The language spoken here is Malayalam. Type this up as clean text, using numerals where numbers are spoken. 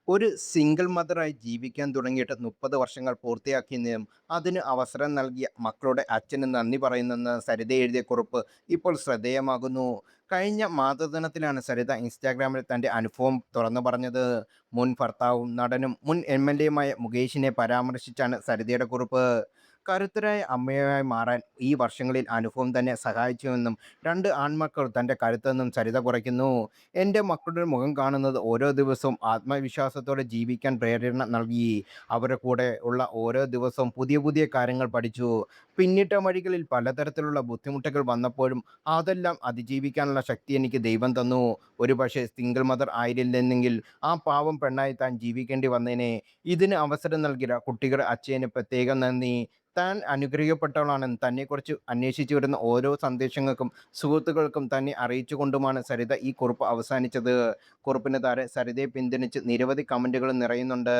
ഒരു സിംഗിൾ മദറായി ജീവിക്കാൻ തുടങ്ങിയിട്ട് 30 വർഷങ്ങൾ പൂർത്തിയാക്കിയെങ്കിലും അതിന് അവസരം നൽകിയ മക്കളുടെ അച്ഛന് നന്ദി പറയുന്നെന്ന് സരിത എഴുതിയ കുറിപ്പ് ഇപ്പോൾ ശ്രദ്ധേയമാകുന്നു. കഴിഞ്ഞ മാതൃദിനത്തിലാണ് സരിത ഇൻസ്റ്റാഗ്രാമിൽ തൻ്റെ അനുഭവം തുറന്നു പറഞ്ഞത്. മുൻ ഭർത്താവും നടനും മുൻ എം.എൽ.എയുമായ മുകേഷിനെ പരാമർശിച്ചാണ് സരിതയുടെ കുറിപ്പ്. കരുത്തരായ അമ്മയായി മാറാൻ ഈ വർഷങ്ങളിൽ അനുഭവം തന്നെ സഹായിച്ചുവെന്നും രണ്ട് ആൺമക്കൾ തൻ്റെ കരുത്തെന്നും സരിത കുറയ്ക്കുന്നു. എൻ്റെ മക്കളുടെ മുഖം കാണുന്നത് ഓരോ ദിവസവും ആത്മവിശ്വാസത്തോടെ ജീവിക്കാൻ പ്രേരണ നൽകി. അവരുടെ കൂടെ ഉള്ള ഓരോ ദിവസവും പുതിയ പുതിയ കാര്യങ്ങൾ പഠിച്ചു. പിന്നിട്ട വഴികളിൽ പലതരത്തിലുള്ള ബുദ്ധിമുട്ടുകൾ വന്നപ്പോഴും അതെല്ലാം അതിജീവിക്കാനുള്ള ശക്തി എനിക്ക് ദൈവം തന്നു. ഒരുപക്ഷേ സിംഗിൾ മദർ ആയിരുന്നില്ലെങ്കിൽ ആ പാവം പെണ്ണായി താൻ ജീവിക്കേണ്ടി വന്നേനെ. ഇതിന് അവസരം നൽകിയ കുട്ടികളുടെ അച്ഛന് പ്രത്യേകം നന്ദി. താൻ അനുഗ്രഹിക്കപ്പെട്ടവളാണെന്ന് തന്നെക്കുറിച്ച് അന്വേഷിച്ചു വരുന്ന ഓരോ സന്ദേശങ്ങൾക്കും സുഹൃത്തുക്കൾക്കും തന്നെ അറിയിച്ചുകൊണ്ടുമാണ് സരിത ഈ കുറിപ്പ് അവസാനിച്ചത്. കുറിപ്പിന് താഴെ സരിതയെ പിന്തുണച്ച് നിരവധി കമന്റുകളും നിറയുന്നുണ്ട്.